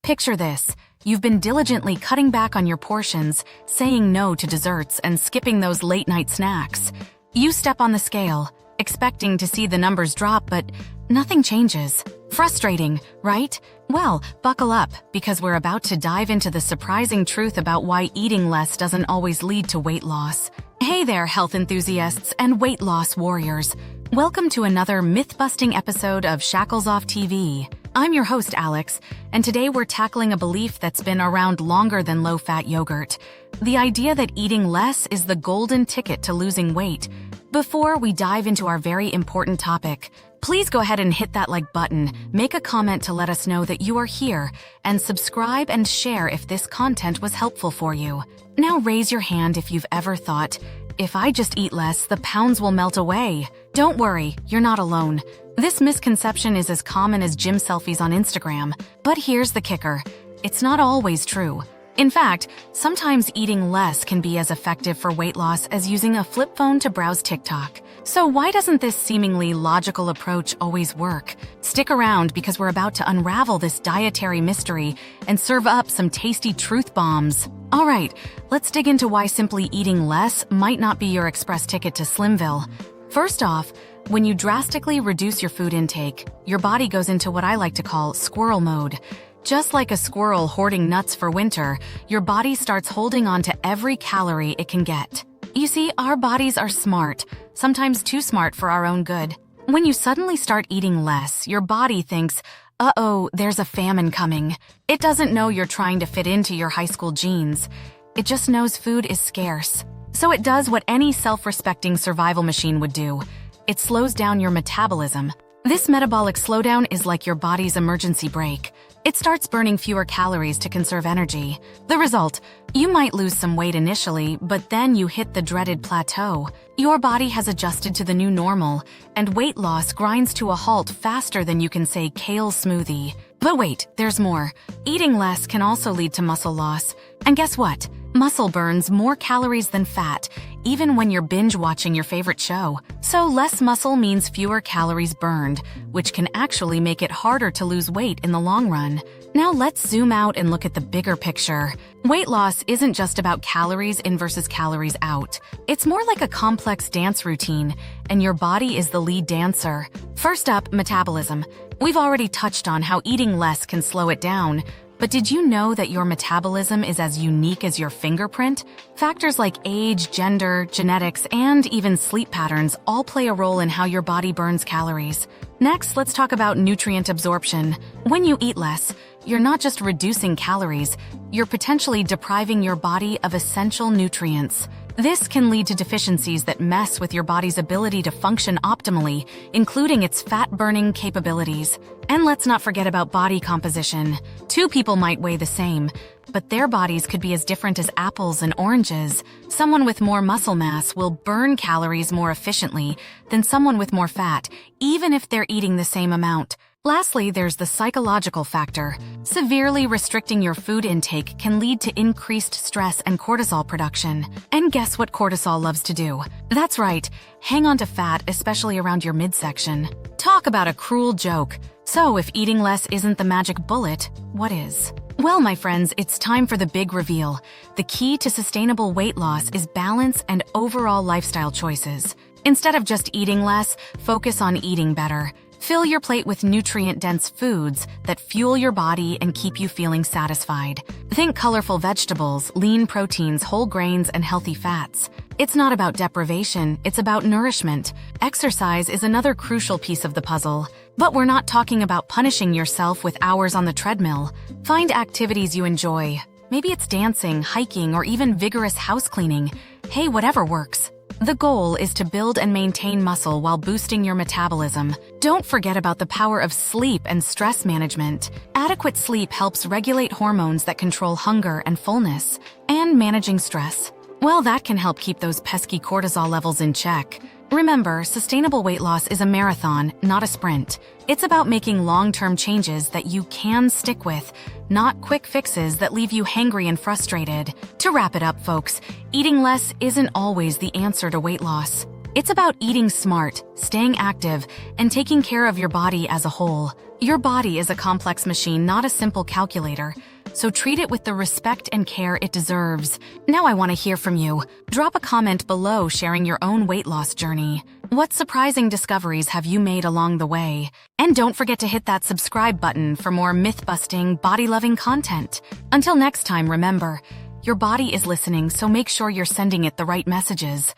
Picture this. You've been diligently cutting back on your portions, saying no to desserts, and skipping those late-night snacks. You step on the scale, expecting to see the numbers drop, but nothing changes. Frustrating, right? Well, buckle up, because we're about to dive into the surprising truth about why eating less doesn't always lead to weight loss. Hey there, health enthusiasts and weight loss warriors. Welcome to another myth-busting episode of Shackles Off TV. I'm your host, Alex, and today we're tackling a belief that's been around longer than low-fat yogurt. The idea that eating less is the golden ticket to losing weight. Before we dive into our very important topic, please go ahead and hit that like button, make a comment to let us know that you are here, and subscribe and share if this content was helpful for you. Now raise your hand if you've ever thought, if I just eat less, the pounds will melt away. Don't worry, you're not alone. This misconception is as common as gym selfies on Instagram. But here's the kicker. It's not always true. In fact, sometimes eating less can be as effective for weight loss as using a flip phone to browse TikTok. So why doesn't this seemingly logical approach always work? Stick around because we're about to unravel this dietary mystery and serve up some tasty truth bombs. All right, let's dig into why simply eating less might not be your express ticket to Slimville. First off, when you drastically reduce your food intake, your body goes into what I like to call squirrel mode. Just like a squirrel hoarding nuts for winter, your body starts holding on to every calorie it can get. You see, our bodies are smart, sometimes too smart for our own good. When you suddenly start eating less, your body thinks, uh-oh, there's a famine coming. It doesn't know you're trying to fit into your high school jeans. It just knows food is scarce. So it does what any self-respecting survival machine would do. It slows down your metabolism. This metabolic slowdown is like your body's emergency brake. It starts burning fewer calories to conserve energy. The result, you might lose some weight initially, but then you hit the dreaded plateau. Your body has adjusted to the new normal, and weight loss grinds to a halt faster than you can say kale smoothie. But wait, there's more. Eating less can also lead to muscle loss. And guess what? Muscle burns more calories than fat, even when you're binge-watching your favorite show. So less muscle means fewer calories burned, which can actually make it harder to lose weight in the long run. Now let's zoom out and look at the bigger picture. Weight loss isn't just about calories in versus calories out. It's more like a complex dance routine, and your body is the lead dancer. First up, metabolism. We've already touched on how eating less can slow it down. But did you know that your metabolism is as unique as your fingerprint? Factors like age, gender, genetics, and even sleep patterns all play a role in how your body burns calories. Next, let's talk about nutrient absorption. When you eat less, you're not just reducing calories, you're potentially depriving your body of essential nutrients. This can lead to deficiencies that mess with your body's ability to function optimally, including its fat-burning capabilities. And let's not forget about body composition. Two people might weigh the same, but their bodies could be as different as apples and oranges. Someone with more muscle mass will burn calories more efficiently than someone with more fat, even if they're eating the same amount. Lastly, there's the psychological factor. Severely restricting your food intake can lead to increased stress and cortisol production. And guess what cortisol loves to do? That's right, hang on to fat, especially around your midsection. Talk about a cruel joke. So if eating less isn't the magic bullet, what is? Well, my friends, it's time for the big reveal. The key to sustainable weight loss is balance and overall lifestyle choices. Instead of just eating less, focus on eating better. Fill your plate with nutrient-dense foods that fuel your body and keep you feeling satisfied. Think colorful vegetables, lean proteins, whole grains, and healthy fats. It's not about deprivation, it's about nourishment. Exercise is another crucial piece of the puzzle. But we're not talking about punishing yourself with hours on the treadmill. Find activities you enjoy. Maybe it's dancing, hiking, or even vigorous house cleaning. Hey, whatever works. The goal is to build and maintain muscle while boosting your metabolism. Don't forget about the power of sleep and stress management. Adequate sleep helps regulate hormones that control hunger and fullness. And managing stress, well, that can help keep those pesky cortisol levels in check. Remember, sustainable weight loss is a marathon, not a sprint. It's about making long-term changes that you can stick with, not quick fixes that leave you hangry and frustrated. To wrap it up, folks, eating less isn't always the answer to weight loss. It's about eating smart, staying active, and taking care of your body as a whole. Your body is a complex machine, not a simple calculator, so treat it with the respect and care it deserves. Now I want to hear from you. Drop a comment below sharing your own weight loss journey. What surprising discoveries have you made along the way? And don't forget to hit that subscribe button for more myth-busting, body-loving content. Until next time, remember, your body is listening, so make sure you're sending it the right messages.